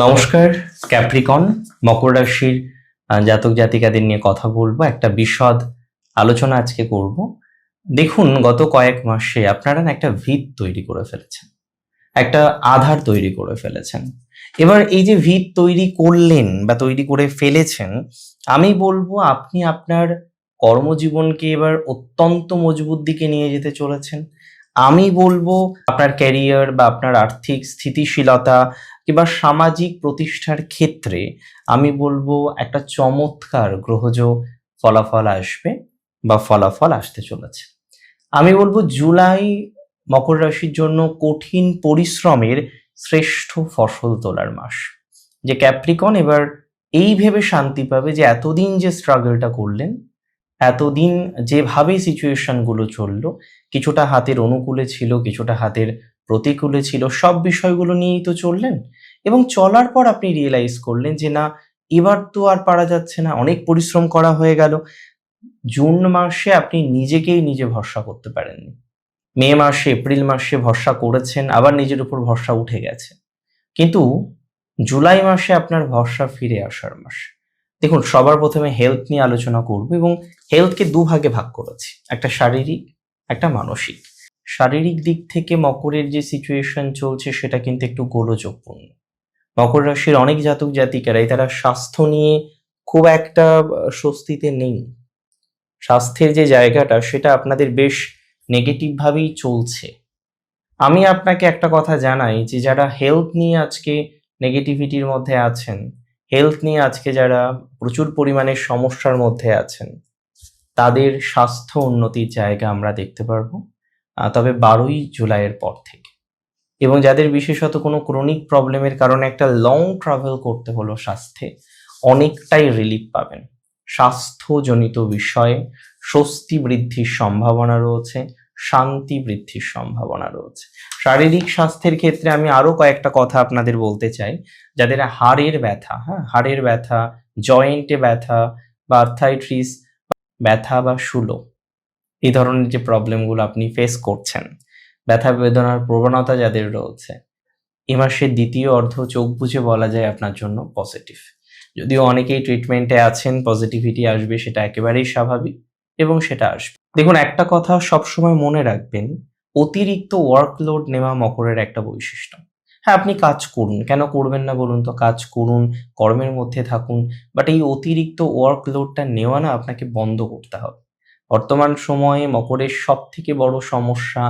নমস্কার। ক্যাপ্রিকন মকর রাশির জাতক জাতিকাদের নিয়ে কথা বলবো, একটা বিশদ আলোচনা আজকে করব। দেখুন, গত কয়েক মাসে আপনারা না একটা ভিত তৈরি করে ফেলেছেন, একটা আধার তৈরি করে ফেলেছেন। এবার এই যে ভিত তৈরি করলেন বা তৈরি করে ফেলেছেন, আমি বলবো আপনি আপনার কর্মজীবনকে এবার অত্যন্ত মজবুত দিকে নিয়ে যেতে চলেছেন। আমি বলবো আপনার ক্যারিয়ার বা আপনার আর্থিক স্থিতিশীলতা কিংবা সামাজিক প্রতিষ্ঠার ক্ষেত্রে আমি বলবো একটা চমৎকার গ্রহজ ফলাফল আসবে বা ফলাফল আসতে চলেছে। আমি বলবো জুলাই মকর রাশির জন্য কঠিন পরিশ্রমের শ্রেষ্ঠ ফসল তোলার মাস। যে ক্যাপ্রিকন এবার এই ভেবে শান্তি পাবে যে এতদিন যে স্ট্রাগলটা করলেন, এতদিন যেভাবে সিচুয়েশনগুলো চললো, কিছুটা হাতের অনুকূলে ছিল, কিছুটা হাতের প্রতিকূলে ছিল, সব বিষয়গুলো নিয়েই তো চললেন। এবং চলার পর আপনি রিয়েলাইজ করলেন যে না, এবার তো আর পারা যাচ্ছে না, অনেক পরিশ্রম করা হয়ে গেল। জুন মাসে আপনি নিজেকেই নিজে ভরসা করতে পারেননি। মে মাসে, এপ্রিল মাসে ভরসা করেছেন, আবার নিজের উপর ভরসা উঠে গেছে। কিন্তু জুলাই মাসে আপনার ভরসা ফিরে আসার মাস। দেখুন, সবার প্রথমে হেলথ নিয়ে আলোচনা করব এবং হেলথকে দুভাগে ভাগ করেছি, একটা শারীরিক, একটা মানসিক। শারীরিক দিক থেকে মকরের যে সিচুয়েশন চলছে সেটা কিন্তু একটু গোলযোগপূর্ণ। মকর রাশির অনেক জাতক জাতিকারাই তারা স্বাস্থ্য নিয়ে খুব একটা স্বস্তিতে নেই। স্বাস্থ্যের যে জায়গাটা সেটা আপনাদের বেশ নেগেটিভ ভাবেই চলছে। আমি আপনাকে একটা কথা জানাই যে যারা হেলথ নিয়ে আজকে নেগেটিভিটির মধ্যে আছেন, হেলথ নিয়ে আজকে যারা প্রচুর পরিমাণে সমস্যার মধ্যে আছেন, তাদের স্বাস্থ্য উন্নতির জায়গা আমরা দেখতে পারবো, তবে 12ই জুলাইয়ের পর থেকে। এবং যাদের বিশেষত কোনো ক্রনিক প্রবলেমের কারণে একটা লং ট্রাভেল করতে হলো স্বাস্থ্যে, অনেকটাই রিলিফ পাবেন। স্বাস্থ্যজনিত বিষয়ে স্বস্তি বৃদ্ধির সম্ভাবনা রয়েছে, শান্তি বৃদ্ধির সম্ভাবনা রয়েছে। শারীরিক স্বাস্থ্যের ক্ষেত্রে আমি আরো কয়েকটা কথা আপনাদের বলতে চাই। যাদের হাড়ের ব্যথা, হাড়ের ব্যথা, জয়েন্টে ব্যথা বা আর্থাইট্রিস ব্যথা বা শুলো, এই ধরনের যে প্রবলেমগুলো আপনি ফেস করছেন, ব্যথা বেদনার প্রবণতা যাদের রয়েছে, এ মাসের দ্বিতীয় অর্ধ চোখ বুজে বলা যায় আপনার জন্য পজিটিভ। যদিও অনেকেই ট্রিটমেন্টে আছেন, পজিটিভিটি আসবে, সেটা একেবারেই স্বাভাবিক এবং সেটা আসবে। দেখুন, একটা কথা সবসময় মনে রাখবেন, অতিরিক্ত ওয়ার্কলোড নেওয়া মকরের একটা বৈশিষ্ট্য। হ্যাঁ, আপনি কাজ করুন, কেন করবেন না বলুন তো? কাজ করুন, কর্মের মধ্যে থাকুন, বাট এই অতিরিক্ত ওয়ার্কলোডটা নেওয়া না আপনাকে বন্ধ করতে হবে। বর্তমান সময়ে মকরের সব থেকে বড় সমস্যা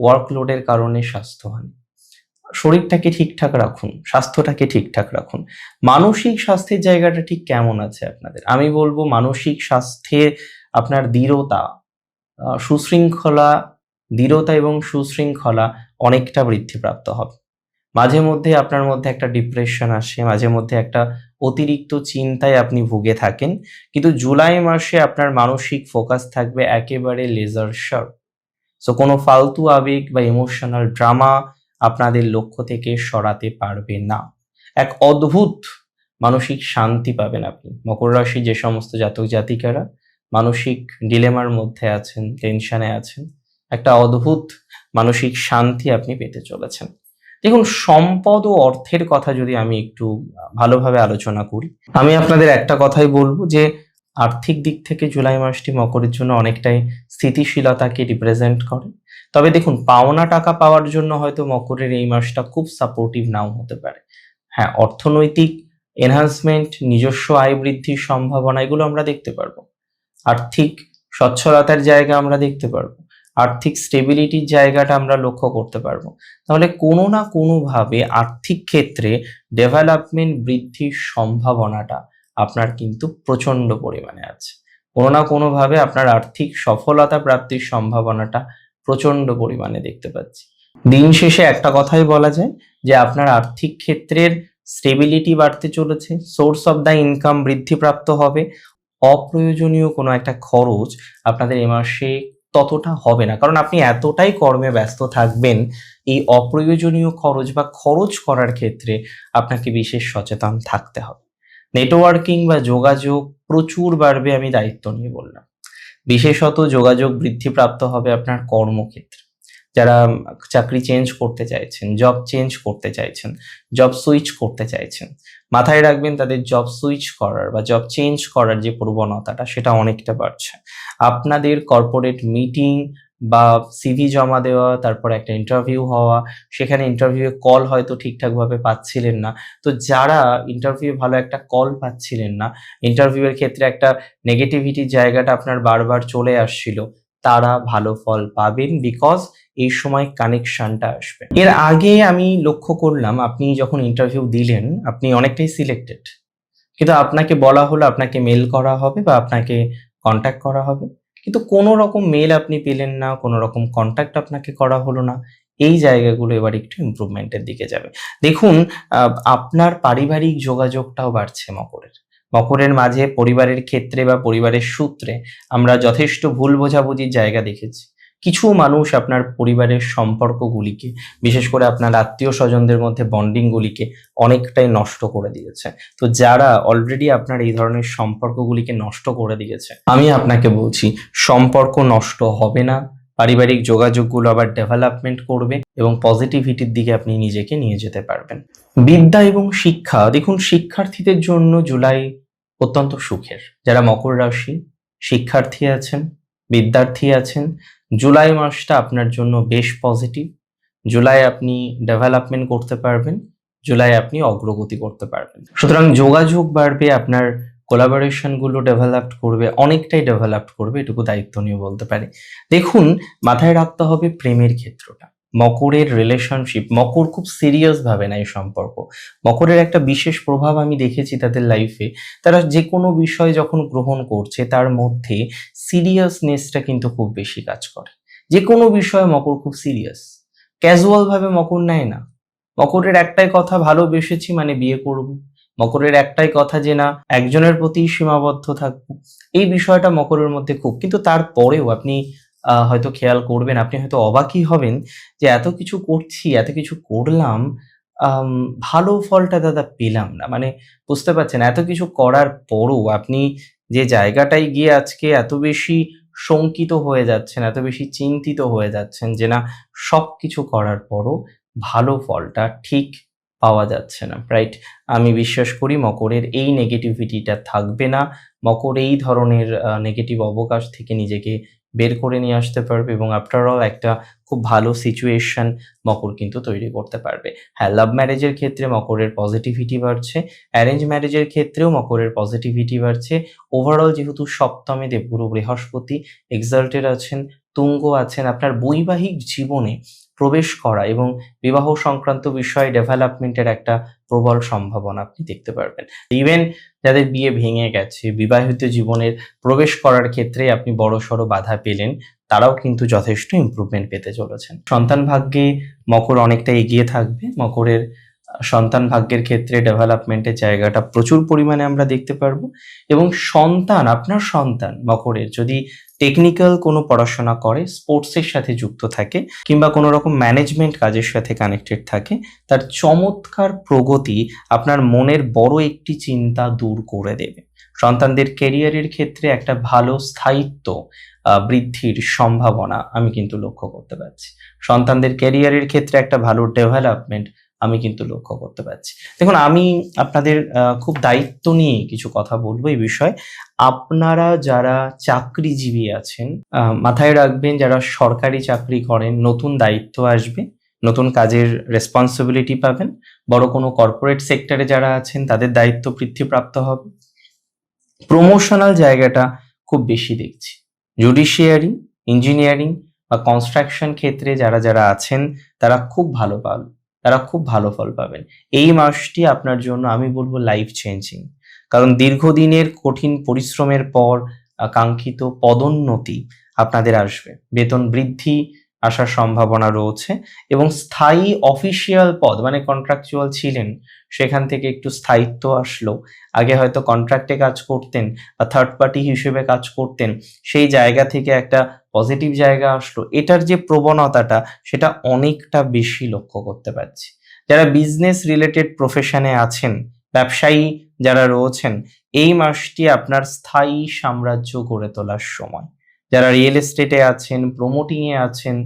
ওয়ার্কলোডের কারণে স্বাস্থ্যহানি। শরীরটাকে ঠিকঠাক রাখুন, স্বাস্থ্যটাকে ঠিকঠাক রাখুন। মানসিক স্বাস্থ্যের জায়গাটা ঠিক কেমন আছে আপনাদের? আমি বলবো মানসিক স্বাস্থ্যে আপনার দৃঢ়তা এবং সুশৃঙ্খলা অনেকটা বৃদ্ধিপ্রাপ্ত হবে। মাঝে মধ্যে আপনার মধ্যে একটা ডিপ্রেশন আসে, মাঝে মধ্যে একটা অতিরিক্ত চিন্তায় আপনি ভুগে থাকেন, কিন্তু জুলাই মাসে আপনার মানসিক ফোকাস থাকবে একেবারে লেজার শার্প। সো কোনো ফালতু আবেগ বা ইমোশনাল ড্রামা আপনাদের লক্ষ্য থেকে সরাতে পারবে না। এক অদ্ভুত মানসিক শান্তি পাবেন আপনি। মকর রাশি যে সমস্ত জাতক জাতিকারা মানসিক ডিলেমার মধ্যে আছেন, টেনশনে আছেন, একটা অদ্ভুত মানসিক শান্তি আপনি পেতে চলেছেন। দেখুন, সম্পদ ও অর্থের কথা যদি আমি একটু ভালোভাবে আলোচনা করি, আমি আপনাদের একটা কথাই বলবো যে আর্থিক দিক থেকে জুলাই মাসটি মকরের জন্য অনেকটাই স্থিতিশীলতাকে রিপ্রেজেন্ট করে। তবে দেখুন, পাওনা টাকা পাওয়ার জন্য হয়তো মকরের এই মাসটা খুব সাপোর্টিভ নাও হতে পারে। হ্যাঁ, অর্থনৈতিক এনহান্সমেন্ট, নিজস্ব আয় বৃদ্ধির সম্ভাবনা, এগুলো আমরা দেখতে পারবো। আর্থিক সচ্ছলতার জায়গা আমরা দেখতে পারবো, আর্থিক স্টেবিলিটির জায়গাটা আমরা লক্ষ্য করতে পারবো। তাহলে কোনো না কোনোভাবে আর্থিক ক্ষেত্রে ডেভেলপমেন্ট বৃদ্ধির সম্ভাবনাটা আপনার কিন্তু প্রচন্ড পরিমাণে আছে। কোনো না কোনোভাবে আপনার আর্থিক সফলতা প্রাপ্তির সম্ভাবনাটা প্রচন্ড পরিমাণে দেখতে পাচ্ছি। দিন শেষে একটা কথাই বলা যায় যে আপনার আর্থিক ক্ষেত্রের স্টেবিলিটি বাড়তে চলেছে, সোর্স অফ দ্য ইনকাম বৃদ্ধিপ্রাপ্ত হবে। অপ্রয়োজনীয় কোনো একটা খরচ আপনাদের এ মাসে ততটা হবে না, কারণ আপনি এতটাই কর্মে ব্যস্ত থাকবেন। এই অপ্রয়োজনীয় খরচ বা খরচ করার ক্ষেত্রে আপনাকে বিশেষ সচেতন থাকতে হবে। নেটওয়ার্কিং বা যোগাযোগ প্রচুর বাড়বে, আমি দায়িত্ব নিয়ে বললাম। বিশেষত যোগাযোগ বৃদ্ধিপ্রাপ্ত হবে আপনার কর্মক্ষেত্রে। যারা চাকরি চেঞ্জ করতে চাইছেন, জব চেঞ্জ করতে চাইছেন, জব সুইচ করতে চাইছেন, মাথায় রাখবেন তাদের জব সুইচ করার বা জব চেঞ্জ করার যে প্রবণতাটা সেটা অনেকটা বাড়ছে। আপনাদের কর্পোরেট মিটিং বা সিভি জমা দেওয়া, তারপর একটা ইন্টারভিউ হওয়া, সেখানে ইন্টারভিউ কল হয়তো ঠিকঠাকভাবে পাচ্ছিলেন না। তো যারা ইন্টারভিউ ভালো একটা কল পাচ্ছিলেন না, ইন্টারভিউ এর ক্ষেত্রে একটা নেগেটিভিটির জায়গাটা আপনার বারবার চলে আসছিল, তারা ভালো ফল পাবেন, বিকজ এই সময় কানেকশনটা আসবে। এর আগে আমি লক্ষ্য করলাম আপনি যখন ইন্টারভিউ দিলেন আপনি অনেকটাই সিলেক্টেড, কিন্তু আপনাকে বলা হলো আপনাকে মেল করা হবে বা আপনাকে কন্ট্যাক্ট করা হবে, কিন্তু কোনো রকম মেল আপনি পেলেন না, কোনো রকম কন্ট্যাক্ট আপনাকে করা হলো না। এই জায়গাগুলো এবার একটু ইমপ্রুভমেন্টের দিকে যাবে। দেখুন, আপনার পারিবারিক যোগাযোগটাও বাড়ছে মকরের। মকরের মাঝে পরিবারের ক্ষেত্রে বা পরিবারের সূত্রে আমরা যথেষ্ট ভুল বোঝাবুঝির জায়গা দেখেছি। কিছু মানুষ আপনার পরিবারের সম্পর্কগুলিকে, বিশেষ করে আপনার আত্মীয় স্বজনদের মধ্যে বন্ডিংগুলিকে অনেকটাই নষ্ট করে দিয়েছে। তো যারা অলরেডি আপনার এই ধরনের সম্পর্কগুলিকে নষ্ট করে দিয়েছে, আমি আপনাকে বলছি সম্পর্ক নষ্ট হবে না, পারিবারিক যোগাযোগগুলো আবার ডেভেলপমেন্ট করবে এবং পজিটিভিটির দিকে আপনি নিজেকে নিয়ে যেতে পারবেন। বিদ্যা এবং শিক্ষা, দেখুন শিক্ষার্থীদের জন্য জুলাই অত্যন্ত সুখের। যারা মকর রাশি, শিক্ষার্থী আছেন, বিদ্যার্থী আছেন, জুলাই মাসটা আপনার জন্য বেশ পজিটিভ। জুলাই আপনি ডেভেলপমেন্ট করতে পারবেন, জুলাই আপনি অগ্রগতি করতে পারবেন। সুতরাং যোগাযোগ বাড়বে, আপনার কোলাবোরেশন গুলো ডেভেলপ করবে, অনেকটাই ডেভেলপ করবে, এটুকু দায়িত্ব নিয়ে বলতে পারি। দেখুন, মাথায় রাখতে হবে প্রেমের ক্ষেত্রটা। মকরের রিলেশনশিপ, মকর খুব সিরিয়াস ভাবে না এই সম্পর্ক। মকরের একটা বিশেষ প্রভাব আমি দেখেছি তাদের লাইফে, তারা যে কোনো বিষয় যখন গ্রহণ করছে তার মধ্যে সিরিয়াসনেসটা কিন্তু খুব বেশি কাজ করে। যে কোনো বিষয়ে মকর খুব সিরিয়াস, ক্যাজুয়াল ভাবে মকর নেয় না। মকরের একটাই কথা, ভালোবেসেছি মানে বিয়ে করব। মকরের একটাই কথা যে না, একজনের প্রতি সীমাবদ্ধ থাকবো। এই বিষয়টা মকরের মধ্যে খুব, কিন্তু তারপরেও আপনি হয়তো খেয়াল করবেন, আপনি হয়তো অবাকই হবেন যে এত কিছু করছি, এত কিছু করলাম, আম ভালো ফলটা দাদা পেলাম না। মানে বুঝতে পারছেন, এত কিছু করার পরও আপনি যে জায়গাটায় গিয়ে আজকে এত বেশি শঙ্কিত হয়ে যাচ্ছেন, এত বেশি চিন্তিত হয়ে যাচ্ছেন যে না, সবকিছু করার পরও ভালো ফলটা ঠিক পাওয়া যাচ্ছে না, রাইট? আমি বিশ্বাস করি মকরের এই নেগেটিভিটিটা থাকবে না। মকর এই ধরনের নেগেটিভ অবকাশ থেকে নিজেকে বের করে নিয়ে আসতে পারবে এবং আফটার অল একটা খুব ভালো সিচুয়েশন মকর কিন্তু তৈরি করতে পারবে। হ্যাঁ, লাভ ম্যারেজের ক্ষেত্রে মকরের পজিটিভিটি বাড়ছে, অ্যারেঞ্জ ম্যারেজের ক্ষেত্রেও মকরের পজিটিভিটি বাড়ছে। ওভারঅল যেহেতু সপ্তমে দেবগুরু বৃহস্পতি এক্সাল্টেড আছেন, তুঙ্গ আছেন, আপনার বৈবাহিক জীবনে প্রবেশ করা এবং বিবাহ সংক্রান্ত বিষয়ে ডেভেলপমেন্টের একটা প্রবল সম্ভাবনা আপনি দেখতে পারবেন। ইভেন যাদের বিয়ে ভেঙে গেছে, বিবাহিত জীবনের প্রবেশ করার ক্ষেত্রে আপনি বড়সড় বাধা পেলেন, তারাও কিন্তু যথেষ্ট ইমপ্রুভমেন্ট পেতে চলেছেন। সন্তান ভাগ্যে মকর অনেকটা এগিয়ে থাকবে। মকরের সন্তান ভাগ্যের ক্ষেত্রে ডেভেলপমেন্টের জায়গাটা প্রচুর পরিমাণে আমরা দেখতে পারবো এবং সন্তান, আপনার সন্তান মকরের যদি টেকনিক্যাল কোনো পড়াশোনা করে, স্পোর্টসের সাথে যুক্ত থাকে কিংবা কোনো রকম ম্যানেজমেন্ট কাজের সাথে কানেক্টেড থাকে, তার চমৎকার প্রগতি আপনার মনের বড় একটি চিন্তা দূর করে দেবে। সন্তানদের ক্যারিয়ারের ক্ষেত্রে একটা ভালো স্থায়িত্ব বৃদ্ধির সম্ভাবনা আমি কিন্তু লক্ষ্য করতে পারছি। সন্তানদের ক্যারিয়ারের ক্ষেত্রে একটা ভালো ডেভেলপমেন্ট আমি কিন্তু লক্ষ্য করতে পারছি। দেখুন, আমি আপনাদের খুব দায়িত্ব নিয়ে কিছু কথা বলবো এই বিষয়ে। আপনারা যারা চাকরিজীবী আছেন, মাথায় রাখবেন যারা সরকারি চাকরি করেন, নতুন দায়িত্ব আসবে, নতুন কাজের রেসপন্সিবিলিটি পাবেন। বড় কোনো কর্পোরেট সেক্টরে যারা আছেন তাদের দায়িত্ব বৃদ্ধিপ্রাপ্ত হবে। প্রমোশনাল জায়গাটা খুব বেশি দেখছি। জুডিশিয়ারি, ইঞ্জিনিয়ারিং বা কনস্ট্রাকশন ক্ষেত্রে যারা যারা আছেন তারা খুব ভালো পাবেন, তারা খুব ভালো ফল পাবেন। এই মাসটি আপনার জন্য আমি বলবো লাইফ চেঞ্জিং, কারণ দীর্ঘদিনের কঠিন পরিশ্রমের পর কাঙ্ক্ষিত পদোন্নতি আপনাদের আসবে, বেতন বৃদ্ধি আসার সম্ভাবনা রয়েছে এবং স্থায়ী অফিসিয়াল পদ, মানে কন্ট্রাকচুয়াল ছিলেন সেখান থেকে একটু স্থায়িত্ব আসলো। আগে হয়তো কন্ট্রাক্টে কাজ করতেন বা থার্ড পার্টি হিসেবে কাজ করতেন, সেই জায়গা থেকে একটা পজিটিভ জায়গা আসলো। এটার যে প্রবণতাটা সেটা অনেকটা বেশি লক্ষ্য করতে পারছি। যারা বিজনেস রিলেটেড প্রফেশনে আছেন, ব্যবসায়ী যারা রয়েছেন, এই মাসটি আপনার স্থায়ী সাম্রাজ্য গড়ে তোলার সময়। যারা রিয়েল এস্টেটে আছেন, প্রমোটিং এ আছেন,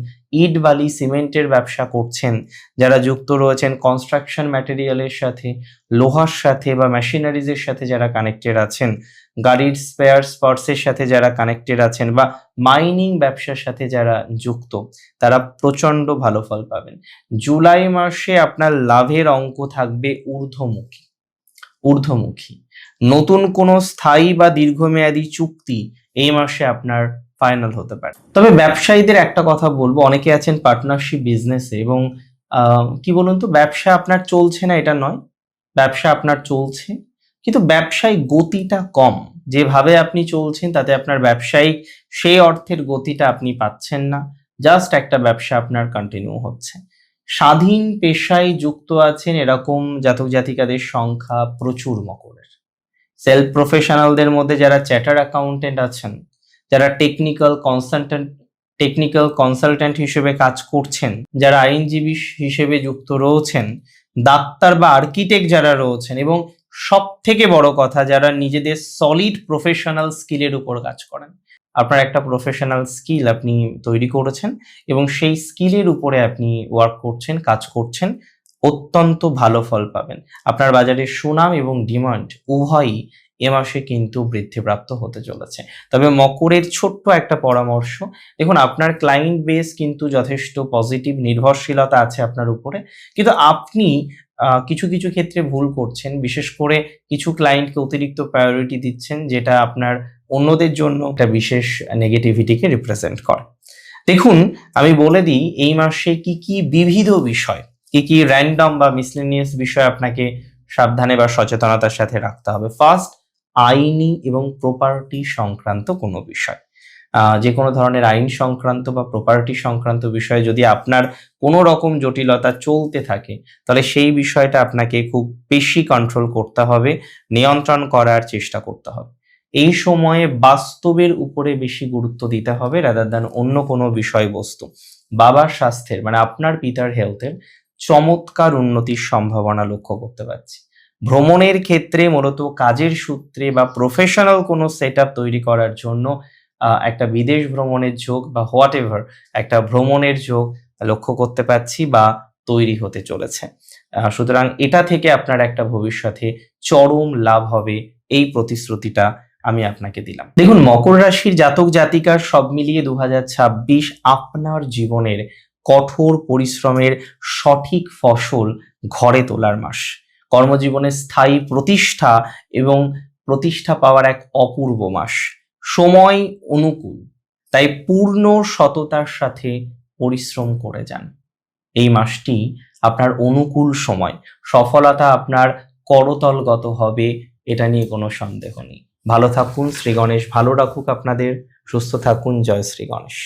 ইট বালি সিমেন্টের ব্যবসা করছেন, যারা যুক্ত রয়েছেন কনস্ট্রাকশন ম্যাটেরিয়ালের সাথে, লোহার সাথে বা মেশিনারিজের সাথে যারা কানেক্টেড আছেন, গাড়ির স্পেয়ার পার্টসের সাথে যারা কানেক্টেড আছেন বা মাইনিং ব্যবসার সাথে যারা যুক্ত, তারা প্রচন্ড ভালো ফল পাবেন। জুলাই মাসে আপনার লাভের অঙ্ক থাকবে ঊর্ধ্বমুখী। নতুন কোনো স্থায়ী বা দীর্ঘমেয়াদী চুক্তি এই মাসে আপনার ফাইনাল হতে পারে। তবে ব্যবসায়ীদের একটা কথা বলবো, অনেকে আছেন পার্টনারশিপ বিজনেসে এবং কি বলুন তো, ব্যবসা আপনার চলছে না এটা নয়, ব্যবসা আপনার চলছে, কিন্তু ব্যবসায় গতিটা কম। যেভাবে আপনি চলছেন তাতে আপনার ব্যবসায়িক সেই অর্থের গতিটা আপনি পাচ্ছেন না, জাস্ট একটা ব্যবসা আপনার কন্টিনিউ হচ্ছে। স্বাধীন পেশায় যুক্ত আছেন এরকম জাতক জাতিকাদের সংখ্যা প্রচুর মকরের। সেলফ প্রফেশনালদের মধ্যে যারা চ্যাটার অ্যাকাউন্টেন্ট আছেন, যারা টেকনিক্যাল কনসালট্যান্ট হিসেবে কাজ করছেন, যারা আইনজীবী হিসেবে যুক্ত রয়েছেন, ডাক্তার বা আর্কিটেক্ট যারা রয়েছেন, এবং সব থেকে বড় কথা যারা নিজেদের সলিড প্রফেশনাল স্কিলের উপর কাজ করেন। আপনার একটা প্রফেশনাল স্কিল আপনি তৈরি করেছেন এবং সেই স্কিলের উপরে আপনি ওয়ার্ক করছেন, কাজ করছেন, অত্যন্ত ভালো ফল পাবেন। আপনার বাজারে সুনাম এবং ডিমান্ড উভয়ই এ মাসে কিন্তু বৃদ্ধিপ্রাপ্ত হতে চলেছে। তবে মকরের ছোট্ট একটা পরামর্শ, দেখুন আপনার ক্লায়েন্ট বেস কিন্তু যথেষ্ট পজিটিভ, নির্ভরশীলতা আছে আপনার উপরে, কিন্তু আপনি কিছু কিছু ক্ষেত্রে ভুল করছেন। বিশেষ করে কিছু ক্লায়েন্টকে অতিরিক্ত প্রায়োরিটি দিচ্ছেন, যেটা আপনার অন্যদের জন্য একটা বিশেষ নেগেটিভিটিকে রিপ্রেজেন্ট করে। দেখুন আমি বলে দিই এই মাসে কি কি বিবিধ বিষয়, কি কি র্যান্ডম বা মিসলেনিয়াস বিষয় আপনাকে সাবধানে বা সচেতনতার সাথে রাখতে হবে। ফার্স্ট, আইনি এবং প্রপার্টি সংক্রান্ত কোনো বিষয়, যে কোনো ধরনের আইন সংক্রান্ত বা প্রপার্টি সংক্রান্ত বিষয়ে যদি আপনার কোনো রকম জটিলতা চলতে থাকে, তাহলে সেই বিষয়টা আপনাকে খুব বেশি কন্ট্রোল করতে হবে, নিয়ন্ত্রণ করার চেষ্টা করতে হবে। এই সময়ে বাস্তবের উপরে বেশি গুরুত্ব দিতে হবে রাদার দ্যান অন্য কোনো বিষয়বস্তু। বাবার স্বাস্থ্যের মানে আপনার পিতার হেলথের চমৎকার উন্নতির সম্ভাবনা লক্ষ্য করতে পারছি। ভ্রমণের ক্ষেত্রে মূলত কাজের সূত্রে বা প্রফেশনাল কোনো সেট তৈরি করার জন্য একটা বিদেশ ভ্রমণের যোগ বা হোয়াট এভার একটা ভ্রমণের যোগ লক্ষ্য করতে পারছি বা তৈরি হতে চলেছে। সুতরাং এটা থেকে আপনার একটা ভবিষ্যতে চরম লাভ হবে, এই প্রতিশ্রুতিটা আমি আপনাকে দিলাম। দেখুন মকর রাশির জাতক জাতিকার সব মিলিয়ে 2026 আপনার জীবনের কঠোর পরিশ্রমের সঠিক ফসল ঘরে তোলার মাস। কর্মজীবনে স্থায়ী প্রতিষ্ঠা এবং প্রতিষ্ঠা পাওয়ার এক অপূর্ব মাস। সময় অনুকূল, তাই পূর্ণ সততার সাথে পরিশ্রম করে যান। এই মাসটি আপনার অনুকূল সময়, সফলতা আপনার করতলগত হবে, এটা নিয়ে কোনো সন্দেহ নেই। ভালো থাকুন, শ্রী গণেশ ভালো রাখুক আপনাদের, সুস্থ থাকুন, জয় শ্রী গণেশ।